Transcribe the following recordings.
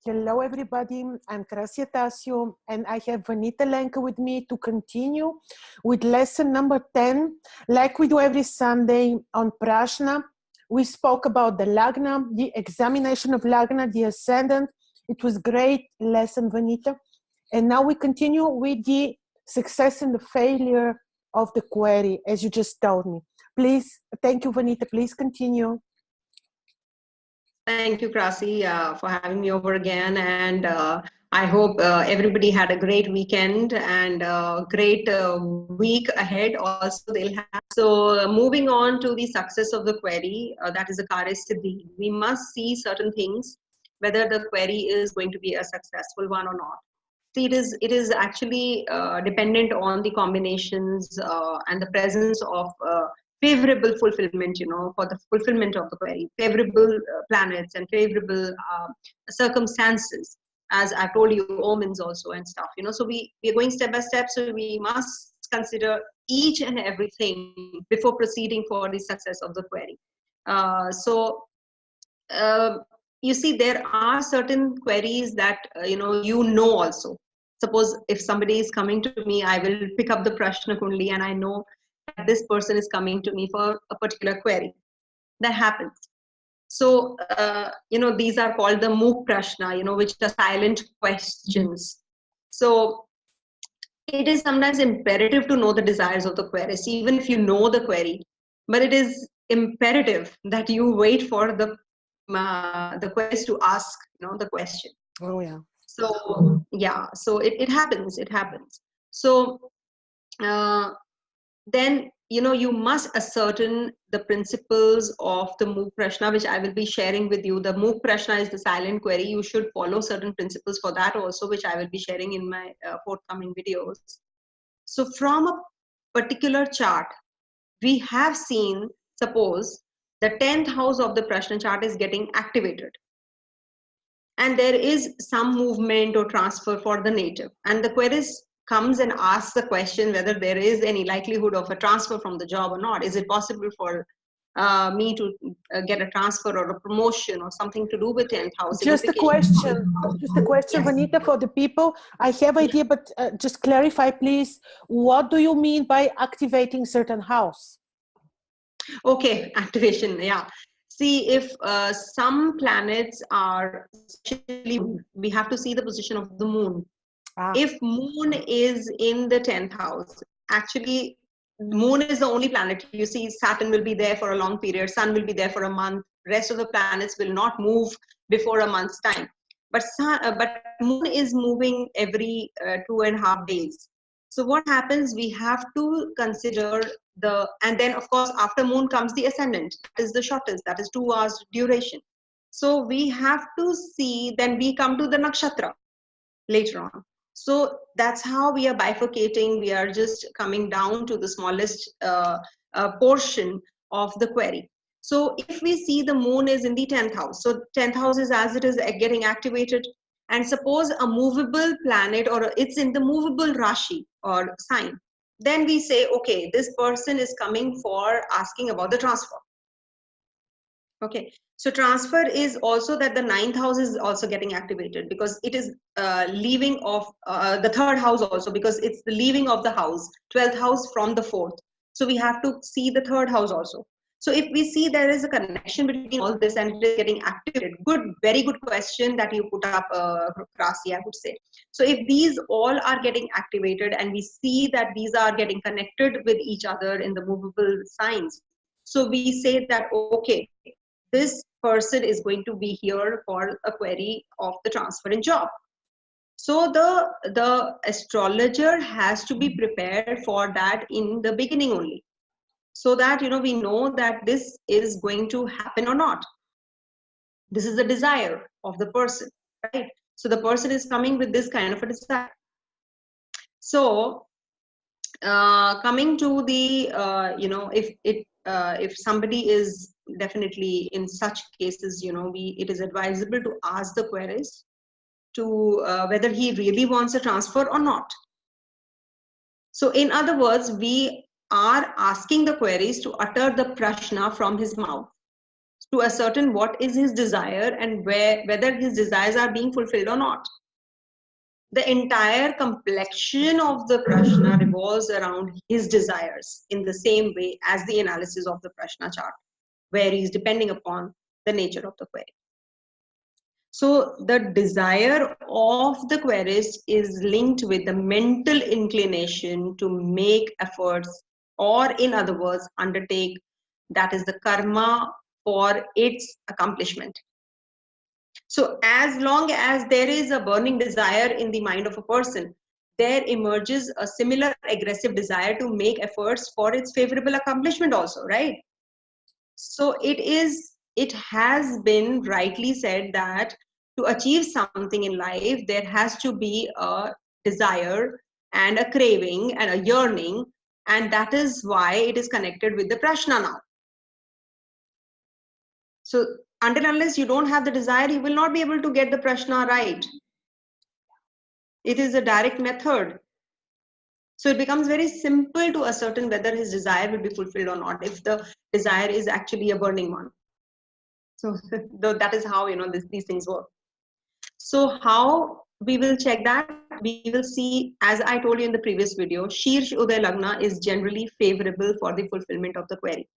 Hello, everybody. I'm Krasi Attasio, and I have Vanita Lenka with me to continue with lesson number 10. Like we do every Sunday on Prashna, we spoke about the Lagna, the examination of Lagna, the ascendant. It was great lesson, Vanita. And now we continue with the success and the failure of the query, as you just told me. Please, thank you, Vanita. Please continue. Thank you, Krasi, for having me over again. And I hope everybody had a great weekend and a great week ahead also they'll have. So moving on to the success of the query, that is a Karya Siddhi. We must see certain things, whether the query is going to be a successful one or not. See, it is actually dependent on the combinations and the presence of favorable fulfillment, for the fulfillment of the query, favorable planets and favorable circumstances, as I told you, omens also and stuff, so we're going step by step. So we must consider each and everything before proceeding for the success of the query. You see, there are certain queries that, also. Suppose if somebody is coming to me, I will pick up the Prashna Kundli and I know that this person is coming to me for a particular query. That happens. So, these are called the Mook Prashna, which are silent questions. So, it is sometimes imperative to know the desires of the queries, even if you know the query. But it is imperative that you wait for the queries to ask, the question. Oh, yeah. So, yeah, so it happens. So, then, you must ascertain the principles of the Mook Prashna, which I will be sharing with you. The Mook Prashna is the silent query. You should follow certain principles for that also, which I will be sharing in my forthcoming videos. So from a particular chart, we have seen, suppose, the 10th house of the Prashna chart is getting activated. And there is some movement or transfer for the native. And the queries comes and asks the question whether there is any likelihood of a transfer from the job or not. Is it possible for me to get a transfer or a promotion or something to do with 10th house? Just a question, yes. Vanita, for the people. I have idea, but just clarify, please. What do you mean by activating certain house? Okay, activation, yeah. See, if some planets are, especially, we have to see the position of the moon. If moon is in the 10th house, actually, moon is the only planet. You see, Saturn will be there for a long period, sun will be there for a month, rest of the planets will not move before a month's time. But moon is moving every 2.5 days. So what happens, we have to consider and then of course after moon comes the ascendant, that is the shortest, that is 2 hours duration. So we have to see, then we come to the nakshatra later on. So that's how we are bifurcating. We are just coming down to the smallest portion of the query. So if we see the moon is in the 10th house, so 10th house is as it is getting activated, and suppose a movable planet or it's in the movable Rashi or sign, then we say, okay, this person is coming for asking about the transfer. Okay, so transfer is also that the 9th house is also getting activated because it is leaving of the 3rd house also, because it's the leaving of the house, 12th house from the 4th. So we have to see the 3rd house also. So if we see there is a connection between all this and it is getting activated, very good question that you put up, Krasi, I would say. So if these all are getting activated and we see that these are getting connected with each other in the movable signs, so we say that, okay, this person is going to be here for a query of the transfer in job. So the astrologer has to be prepared for that in the beginning only, so that we know that this is going to happen or not. This is the desire of the person, right? So the person is coming with this kind of a desire. So coming to the if somebody is definitely in such cases, it is advisable to ask the queries to whether he really wants a transfer or not. So in other words, we are asking the queries to utter the prashna from his mouth, to ascertain what is his desire and whether his desires are being fulfilled or not. The entire complexion of the Prashna revolves around his desires in the same way as the analysis of the Prashna chart varies depending upon the nature of the query. So the desire of the querist is linked with the mental inclination to make efforts, or in other words, undertake, that is the karma for its accomplishment. So as long as there is a burning desire in the mind of a person, there emerges a similar aggressive desire to make efforts for its favorable accomplishment also, right? So it has been rightly said that to achieve something in life, there has to be a desire and a craving and a yearning, and that is why it is connected with the Prashna now. So until unless you don't have the desire, you will not be able to get the Prashna right. It is a direct method. So it becomes very simple to ascertain whether his desire will be fulfilled or not, if the desire is actually a burning one. So that is how, you know, these things work. So how we will check that? We will see, as I told you in the previous video, Shirsh Uday Lagna is generally favorable for the fulfillment of the query.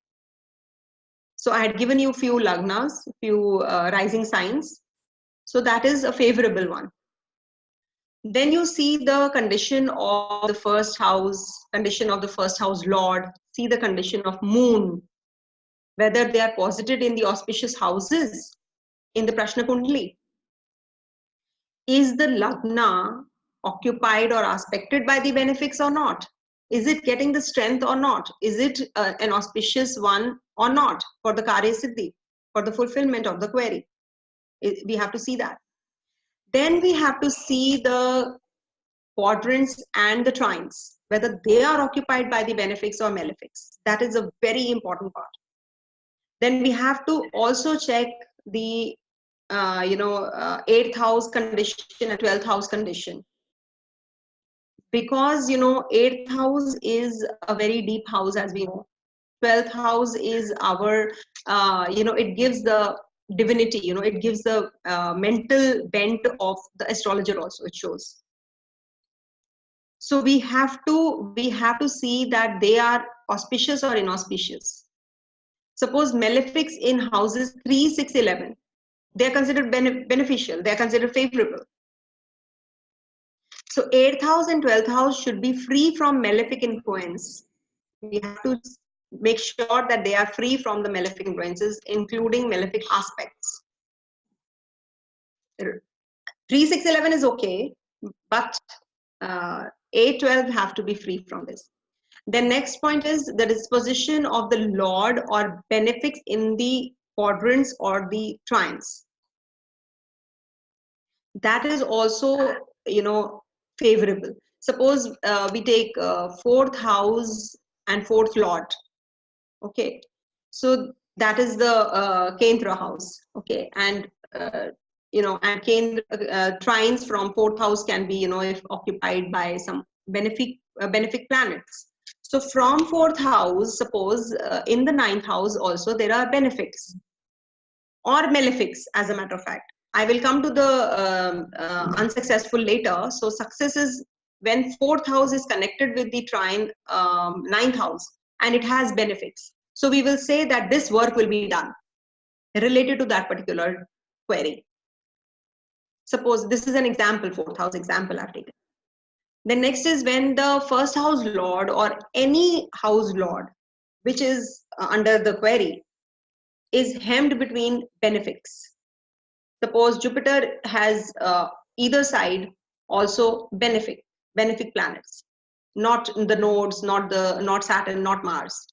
So I had given you few Lagnas, few rising signs. So that is a favorable one. Then you see the condition of the first house, condition of the first house Lord, see the condition of moon, whether they are posited in the auspicious houses in the Prashna Kundali. Is the Lagna occupied or aspected by the benefics or not? Is it getting the strength or not? Is it an auspicious one or not for the Karya Siddhi, for the fulfillment of the query? We have to see that. Then we have to see the quadrants and the trines, whether they are occupied by the benefics or malefics. That is a very important part. Then we have to also check the 8th house condition and 12th house condition, because 8th house is a very deep house, as we know. 12th house is our it gives the divinity, it gives the mental bent of the astrologer also, it shows. So we have to see that they are auspicious or inauspicious. Suppose malefics in houses 3, 6, 11, they are considered beneficial, they are considered favorable. So 8th house and 12th house should be free from malefic influence. We have to make sure that they are free from the malefic influences, including malefic aspects. 3, 6, 11 is okay, but 8, 12 have to be free from this. The next point is the disposition of the Lord or benefics in the quadrants or the trines. That is also, favorable. Suppose we take 4th house and 4th Lord. Okay, so that is the Kendra house. Okay, and and Kendra trines from 4th house can be, if occupied by some benefic planets. So from 4th house, suppose in the 9th house also there are benefics or malefics, as a matter of fact. I will come to the unsuccessful later. So success is when 4th house is connected with the trine 9th house and it has benefics. So we will say that this work will be done related to that particular query. Suppose this is an example, 4th house example I've taken. The next is when the first house Lord or any house Lord, which is under the query, is hemmed between benefics. Suppose Jupiter has either side also benefic planets, not the nodes, not Saturn, not Mars,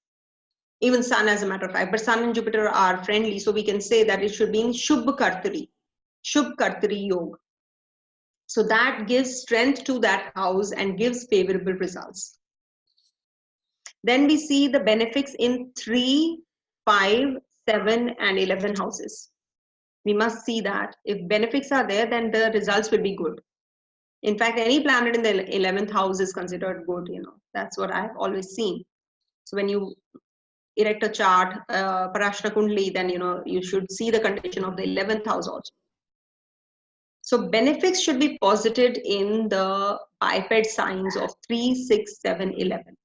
even Sun, as a matter of fact. But Sun and Jupiter are friendly, so we can say that it should be in Shubh Kartari Yoga. So that gives strength to that house and gives favorable results. Then we see the benefics in 3, 5, 7, and 11 houses. We must see that if benefics are there, then the results will be good. In fact, any planet in the 11th house is considered good, that's what I've always seen. So when you erect a chart, Prashna Kundli, then you should see the condition of the 11th house also. So benefics should be posited in the biped signs of 3, 6, 7, 11.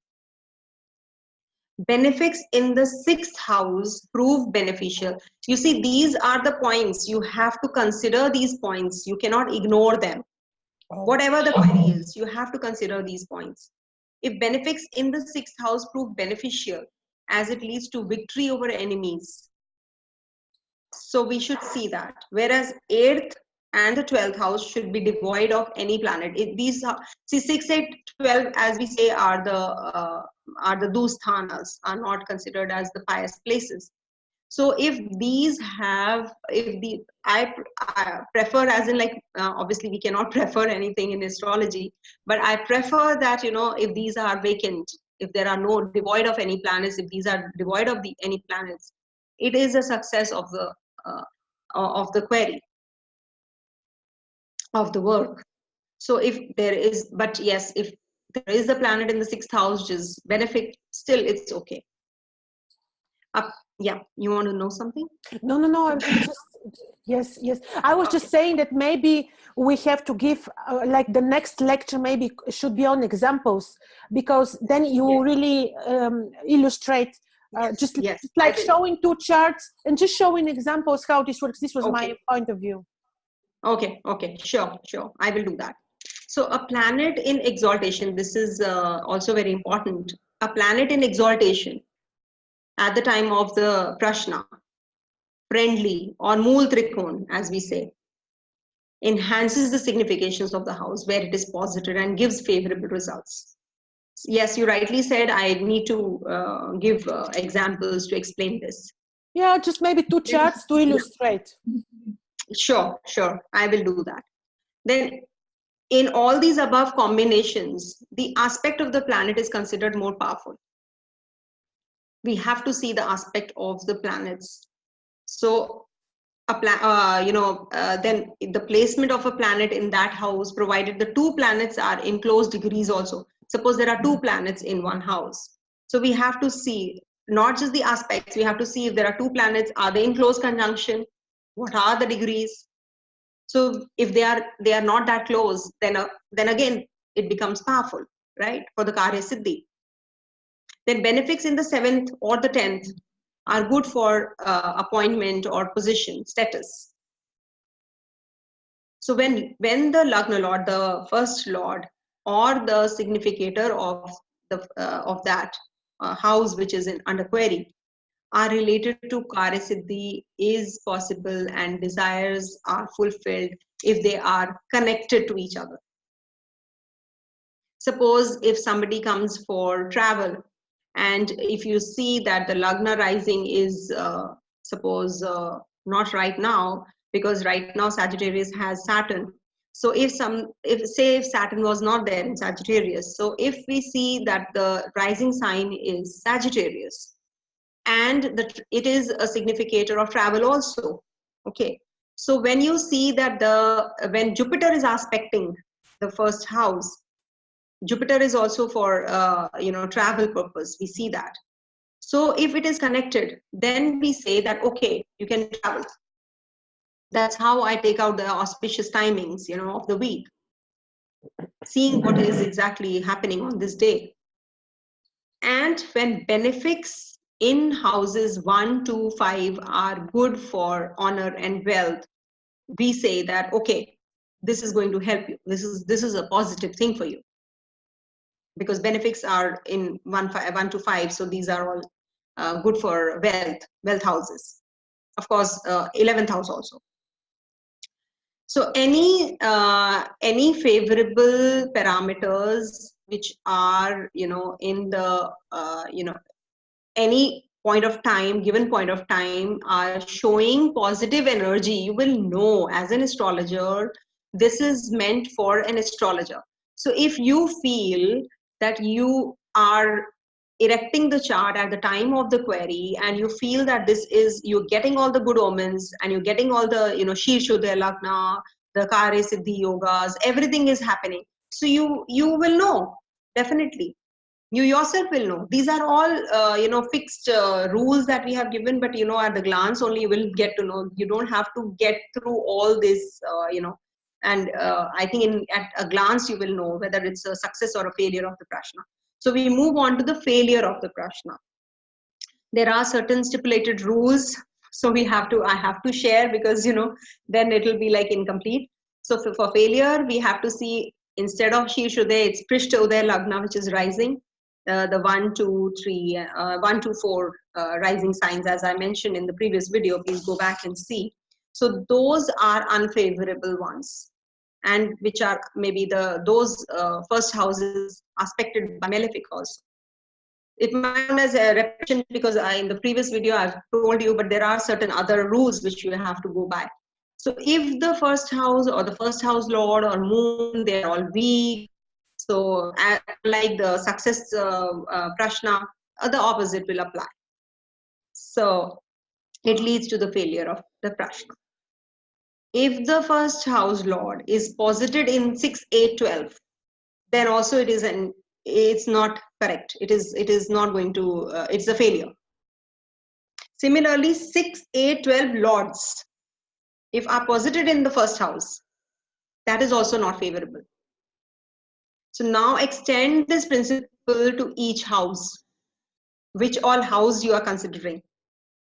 Benefics in the 6th house prove beneficial. You see, these are the points. You have to consider these points. You cannot ignore them. Whatever the query is, you have to consider these points. If benefics in the 6th house prove beneficial, as it leads to victory over enemies, so we should see that. Whereas 8th and the 12th house should be devoid of any planet. These are, see, 6, 8, 12, as we say, are the dusthanas, are not considered as the pious places. So if these have, I prefer, as in like, obviously we cannot prefer anything in astrology, but I prefer that, if these are vacant, if there are no devoid of any planets, if these are devoid of any planets, it is a success of the query, of the work. So if there is, but yes, if there is a planet in the 6th house, which is benefic, still it's okay. Yeah, you want to know something? No, I'm just, yes. I was just saying that maybe we have to give, like the next lecture maybe should be on examples, because then you really illustrate, just like showing 2 charts and just showing examples how this works. This was my point of view. Okay, sure, I will do that. So a planet in exaltation, this is also very important. A planet in exaltation at the time of the Prashna, friendly or Mool Trikon, as we say, enhances the significations of the house where it is posited and gives favorable results. Yes, you rightly said I need to give examples to explain this. Yeah, just maybe 2 charts to illustrate. Sure, I will do that. Then in all these above combinations, the aspect of the planet is considered more powerful. We have to see the aspect of the planets. So then the placement of a planet in that house, provided the 2 planets are in close degrees also. Suppose there are 2 planets in one house. So we have to see not just the aspects, we have to see if there are 2 planets, are they in close conjunction? What are the degrees? So if they are not that close, then again, it becomes powerful, right? For the Karya Siddhi. Then benefics in the 7th or the 10th are good for appointment or position, status. So when the Lagna Lord, the first Lord, or the significator of that house which is under query are related to Karya Siddhi is possible, and desires are fulfilled if they are connected to each other. Suppose if somebody comes for travel, and if you see that the Lagna rising is suppose not right now, because right now Sagittarius has Saturn. So if Saturn was not there in Sagittarius, so if we see that the rising sign is Sagittarius, and it is a significator of travel also. Okay, so when you see that when Jupiter is aspecting the first house, Jupiter is also for travel purpose. We see that. So if it is connected, then we say that okay, you can travel. That's how I take out the auspicious timings, of the week, seeing what is exactly happening on this day. And when benefics in houses 1, 2, 5 are good for honor and wealth, we say that okay, this is going to help you. This is a positive thing for you, because benefics are in 1 to 5, so these are all good for wealth houses. Of course, 11th house also. So any favorable parameters which are in the any point of time, given point of time, are showing positive energy, you will know as an astrologer this is meant for an astrologer. So if you feel that you are erecting the chart at the time of the query, and you feel that you're getting all the good omens, and you're getting all the Shirshodaya Lagna, the Karya Siddhi yogas, everything is happening, so you will know definitely. You yourself will know. These are all, fixed rules that we have given, but, at the glance only you will get to know. You don't have to get through all this, and I think at a glance you will know whether it's a success or a failure of the Prashna. So we move on to the failure of the Prashna. There are certain stipulated rules. So I have to share because, then it will be like incomplete. So for failure, we have to see, instead of Shirshudaya, it's Prishta Udaya Lagna, which is rising. The 1, 2, 3, 1, 2, 4 rising signs, as I mentioned in the previous video. Please go back and see. So those are unfavorable ones, and which are maybe those first houses aspected by malefic also. It might come as a repetition because in the previous video I've told you, but there are certain other rules which you have to go by. So if the first house or the first house lord or moon, they're all weak, so like the success Prashna, the opposite will apply. So it leads to the failure of the Prashna. If the first house lord is posited in 6, 8, 12, then also it's not correct. It is not going to, it's a failure. Similarly, 6, 8, 12 lords, if are posited in the first house, that is also not favorable. So now extend this principle to each house, which all house you are considering.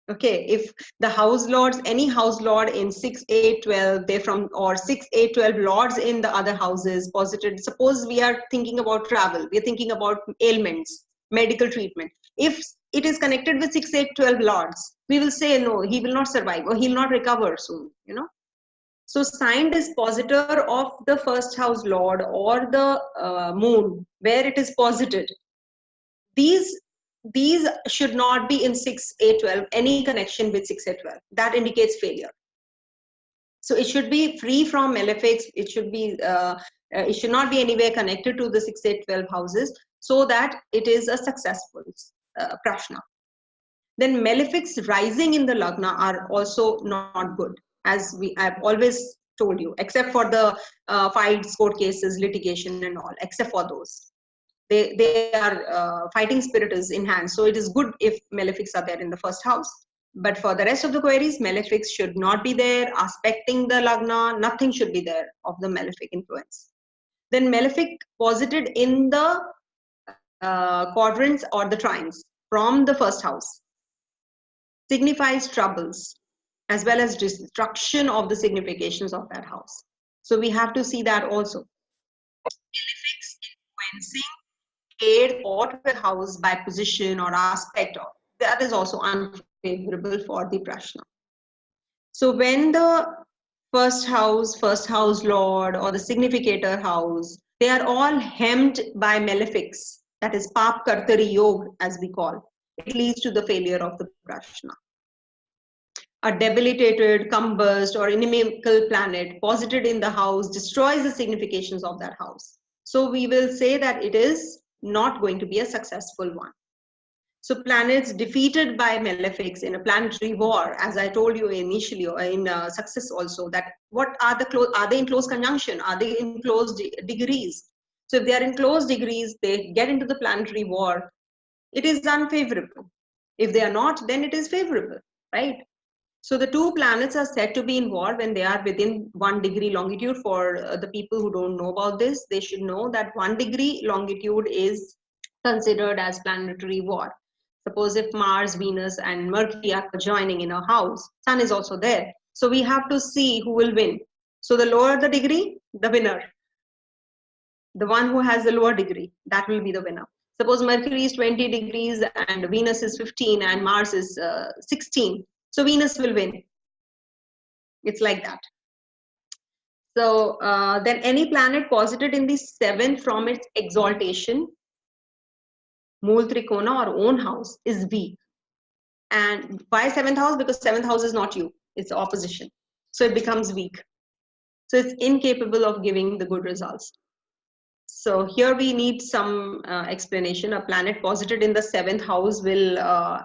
Okay, if the house lords, any house lord in 6, 8, 12, they're from, or 6, 8, 12 lords in the other houses posited. Suppose we are thinking about travel, we are thinking about ailments, medical treatment. If it is connected with 6, 8, 12 lords, we will say no, he will not survive or he'll not recover soon, So signed is positor of the first house lord or the moon, where it is posited. These should not be in 6, 8, 12, any connection with 6, 8, 12. That indicates failure. So it should be free from malefics. It should not be anywhere connected to the 6, 8, 12 houses, so that it is a successful Prashna. Then malefics rising in the Lagna are also not good, as I've always told you, except for the fights, court cases, litigation and all, except for those. They are fighting spirit is enhanced. So it is good if malefics are there in the first house. But for the rest of the queries, malefics should not be there. Aspecting the Lagna, nothing should be there of the malefic influence. Then malefic posited in the quadrants or the trines from the first house signifies troubles as well as destruction of the significations of that house. So we have to see that also. Malefics influencing 8th or 12th house by position or aspect of, that is also unfavorable for the Prashna. So when the first house lord or the significator house, they are all hemmed by malefics, that is Pap Kartari Yog as we call, it leads to the failure of the Prashna. A debilitated, combust or inimical planet posited in the house destroys the significations of that house. So we will say that it is not going to be a successful one. So planets defeated by malefics in a planetary war, as I told you initially, or in success also, that what are they in close conjunction? Are they in close degrees? So if they are in close degrees, they get into the planetary war, it is unfavorable. If they are not, then it is favorable, right? So the two planets are said to be in war when they are within 1 degree longitude. For the people who don't know about this, they should know that 1 degree longitude is considered as planetary war. Suppose if Mars, Venus and Mercury are joining in a house, Sun is also there. So we have to see who will win. So the lower the degree, the winner. The one who has the lower degree, that will be the winner. Suppose Mercury is 20 degrees and Venus is 15 and Mars is 16. So Venus will win. It's like that. So then any planet posited in the 7th from its exaltation, Mool Trikona or own house, is weak. And why 7th house? Because 7th house is not you, it's opposition. So it becomes weak. So it's incapable of giving the good results. So here we need some explanation. A planet posited in the 7th house will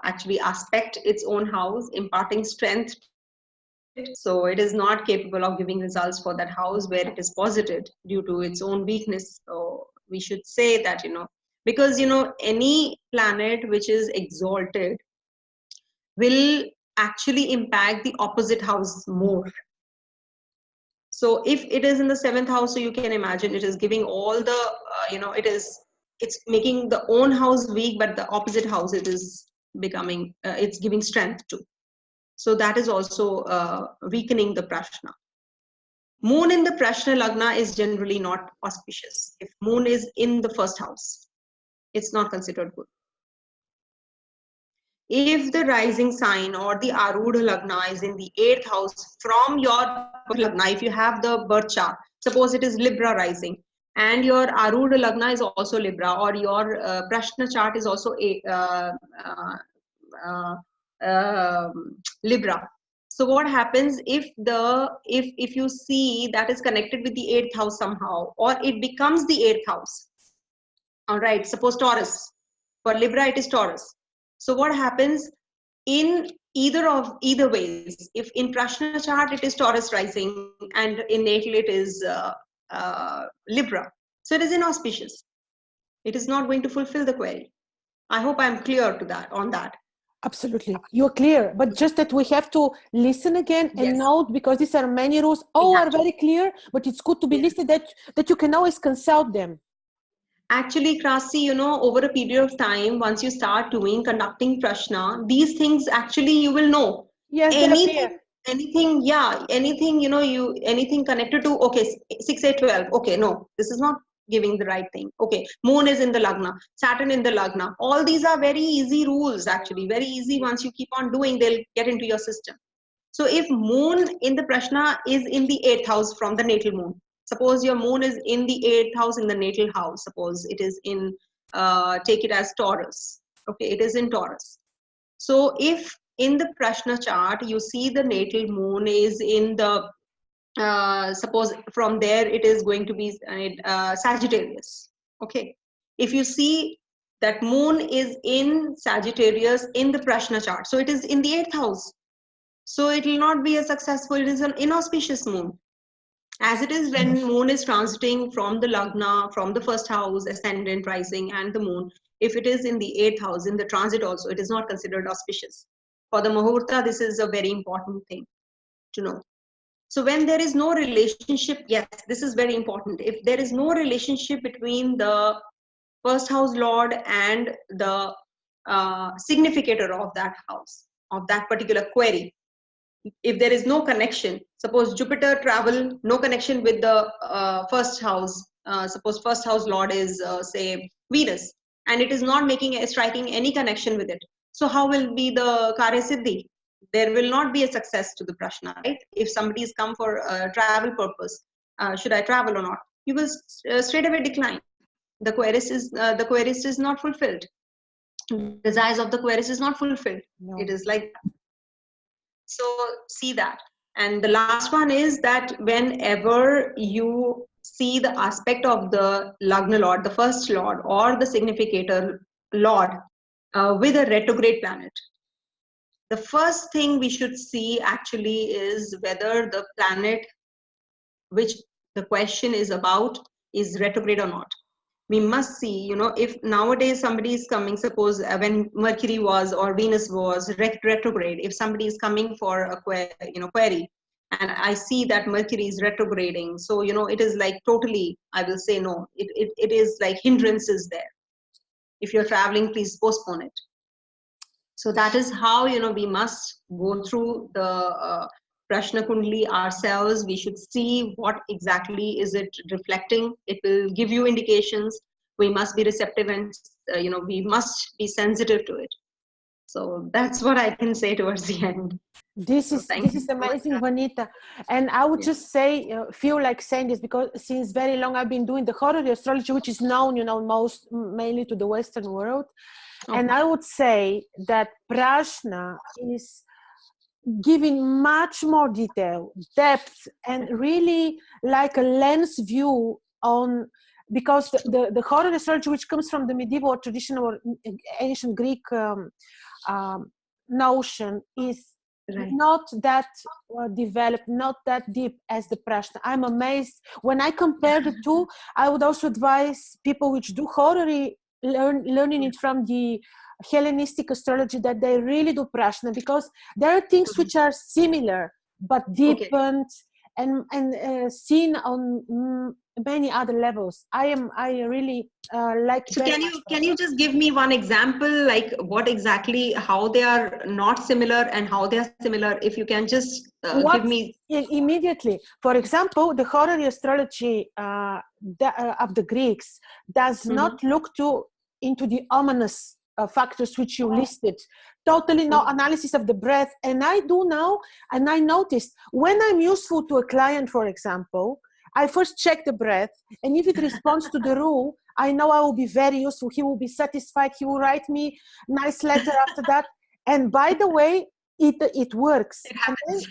actually aspect its own house, imparting strength. So it is not capable of giving results for that house where it is posited due to its own weakness. So we should say that, because any planet which is exalted will actually impact the opposite house more. So if it is in the 7th house, so you can imagine it is giving all the it's making the own house weak, but the opposite house it is becoming it's giving strength to. So that is also weakening the prashna. Moon in the Prashna Lagna is generally not auspicious. If moon is in the 1st house, it's not considered good. If the rising sign or the Arudha Lagna is in the 8th house from your Lagna, if you have the birth chart, suppose it is Libra rising, and your Arudha Lagna is also Libra, or your Prashna chart is also Libra. So what happens if you see that is connected with the 8th house somehow, or it becomes the 8th house? All right, suppose Taurus. For Libra, it is Taurus. So what happens in either ways? If in Prashna chart it is Taurus rising, and in natal it is Libra, so it is inauspicious. It is not going to fulfill the query. I hope I'm clear to that on that. Absolutely, you're clear, but just that we have to listen again and note, because these are many rules. All are very clear, but it's good to be listed that you can always consult them. Actually, Krasi, over a period of time, once you start conducting Prashna, these things actually you will know. Yes, anything, anything connected to, okay, 6, 8, 12, okay, no, this is not giving the right thing. Okay, moon is in the Lagna, Saturn in the Lagna. All these are very easy rules, actually, very easy. Once you keep on doing, they'll get into your system. So if moon in the Prashna is in the 8th house from the natal moon, suppose your moon is in the 8th house in the natal house, suppose it is in, take it as Taurus. Okay, it is in Taurus. So if in the Prashna chart, you see the natal moon is in the, suppose from there it is going to be Sagittarius. Okay, if you see that moon is in Sagittarius in the Prashna chart, so it is in the 8th house. So it will not be a successful, it is an inauspicious moon. As it is when moon is transiting from the Lagna, from the 1st house, ascendant, rising, and the moon, if it is in the 8th house, in the transit also, it is not considered auspicious. For the Muhurta, this is a very important thing to know. So when there is no relationship, yes, this is very important. If there is no relationship between the 1st house lord and the significator of that house, of that particular query, if there is no connection, suppose Jupiter travel, no connection with the 1st house, suppose 1st house lord is say Venus, and it is not striking any connection with it. So how will be the Karya Siddhi? There will not be a success to the Prashna, right? If somebody has come for a travel purpose, should I travel or not? You will straight away decline. The querist is not fulfilled. Desires of the querist is not fulfilled. No. It is like that. So see that. And the last one is that whenever you see the aspect of the Lagna Lord, the 1st Lord, or the significator Lord with a retrograde planet, the first thing we should see actually is whether the planet which the question is about is retrograde or not. We must see, if nowadays somebody is coming, suppose when Mercury was or Venus was retrograde, if somebody is coming for a query, and I see that Mercury is retrograding, so, it is like totally, I will say no, it is like hindrances there. If you're traveling, please postpone it. So that is how, we must go through the Prashna Kundali ourselves. We should see what exactly is it reflecting. It will give you indications. We must be receptive and, we must be sensitive to it. So that's what I can say towards the end. This is amazing, Vanita. And I would just say, feel like saying this, because since very long I've been doing the Horary astrology, which is known, mainly to the Western world. Okay. And I would say that Prashna is giving much more detail, depth, and really like a lens view on, because the Horary astrology, which comes from the medieval tradition or ancient Greek notion, is not that developed, not that deep as the Prashna. I'm amazed. When I compare the two, I would also advise people which do Horary learning it from the Hellenistic astrology that they really do Prashna, because there are things which are similar but deepened and seen on many other levels. I really like. So can you just give me one example, like what exactly, how they are not similar and how they are similar? If you can just give me immediately. For example, the Horary astrology of the Greeks does not look into the ominous factors which you listed. Totally no analysis of the breath. And I do now, and I noticed when I'm useful to a client, for example, I first check the breath, and if it responds to the rule, I know I will be very useful. He will be satisfied. He will write me nice letter after that. And by the way, it works. It happens,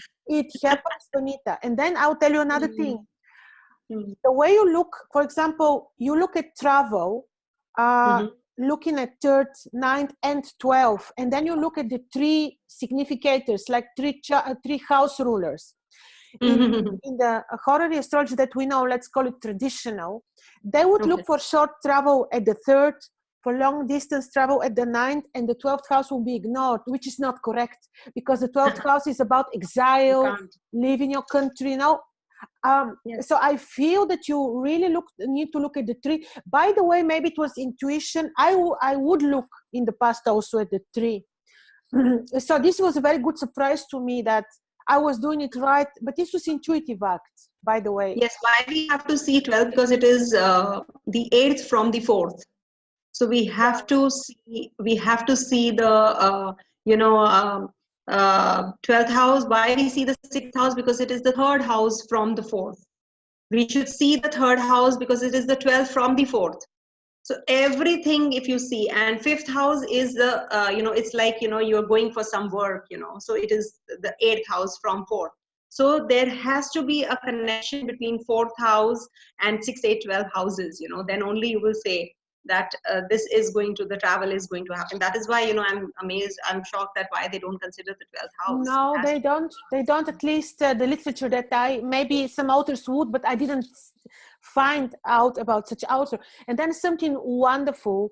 Vanita. And then I'll tell you another thing. The way you look, for example, you look at travel, looking at 3rd, 9th, and 12th, and then you look at the 3 significators, like 3 house rulers. In the Horary astrology that we know, let's call it traditional, they would look for short travel at the 3rd, for long distance travel at the 9th, and the 12th house will be ignored, which is not correct, because the 12th house is about exile, leaving your country, So I feel that you really need to look at the 3. By the way, maybe it was intuition. I would look in the past also at the 3. So this was a very good surprise to me that I was doing it right, but this was intuitive act, by the way. Yes, why we have to see 12? Because it is the 8th from the 4th. So we have to see the 12th house. Why we see the 6th house? Because it is the 3rd house from the 4th. We should see the 3rd house because it is the 12th from the 4th. So everything, if you see, and 5th house is the it's like you're going for some work, so it is the 8th house from 4th. So there has to be a connection between 4th house and 6, 8, 12 houses, then only you will say that the travel is going to happen. That is why, I'm amazed, I'm shocked that why they don't consider the 12th house. No, they don't, at least the literature that maybe some authors would, but I didn't find out about such author. And then something wonderful,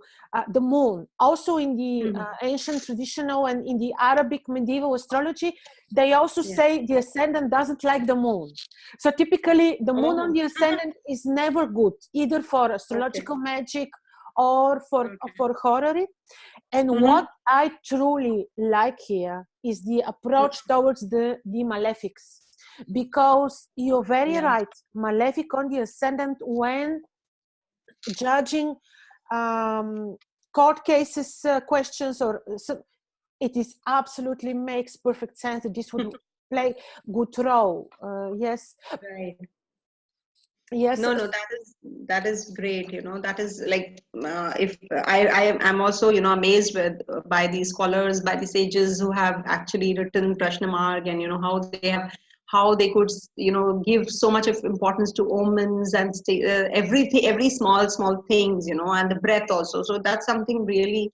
the moon. Also in the ancient traditional and in the Arabic medieval astrology, they also say the ascendant doesn't like the moon. So typically the moon on the ascendant is never good, either for astrological magic or for horary. And what I truly like here is the approach towards the malefics, because you're very right. Malefic on the ascendant when judging court cases, questions, or it is absolutely makes perfect sense that this would play good role. Yes. Right. Yes. No, that is great. That is like if I'm also amazed by these scholars, by the sages who have actually written Prashna Marg, and how they could give so much of importance to omens and everything, every small things, and the breath also. So that's something really,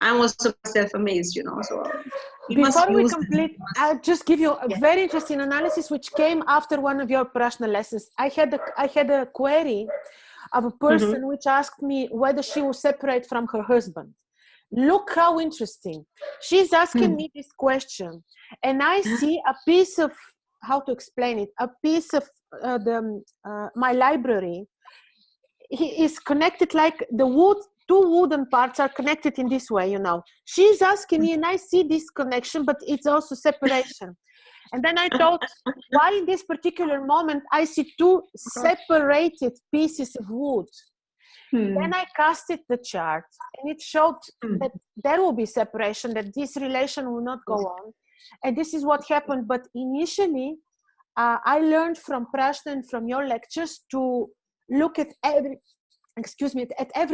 I'm also myself amazed, so before we complete, I'll just give you a very interesting analysis which came after one of your Prashna lessons. I had a query of a person which asked me whether she will separate from her husband. Look how interesting. She's asking me this question, and I see a piece of, how to explain it, a piece of my library. He is connected like the wood. 2 wooden parts are connected in this way, She's asking me, and I see this connection, but it's also separation. And then I thought, why in this particular moment I see 2 separated pieces of wood? Then I casted the chart, and it showed that there will be separation, that this relation will not go on. And this is what happened. But initially, I learned from Prashna and from your lectures to look at every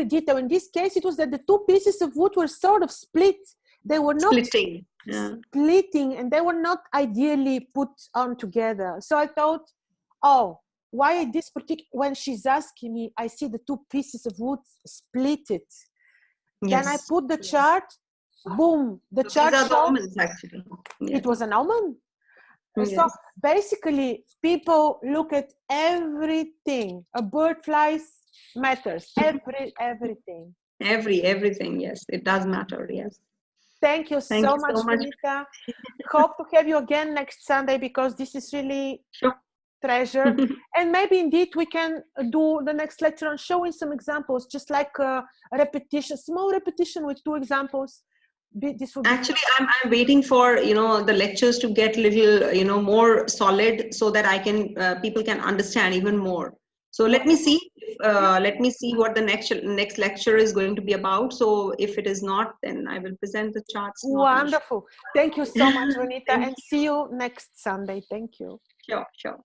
detail. In this case, it was that the 2 pieces of wood were sort of split. They were not splitting, and they were not ideally put on together. So I thought, why this particular, when she's asking me, I see the 2 pieces of wood split it. Then I put the chart, boom, the chart these are the showed omens, actually. It was an omen. So basically, people look at everything. A bird flies matters, everything. Everything. Yes, it does matter. Yes. Thank you Thank so you much, so much. Vanita. Hope to have you again next Sunday, because this is really treasure. And maybe indeed we can do the next lecture on showing some examples, just like a repetition, small repetition with 2 examples. This would be actually I'm waiting for the lectures to get little more solid, so that I can people can understand even more. So let me see what the next lecture is going to be about. So if it is not, then I will present the charts. wonderful. Thank you so much, Vanita, and see you next Sunday. Thank you. Sure.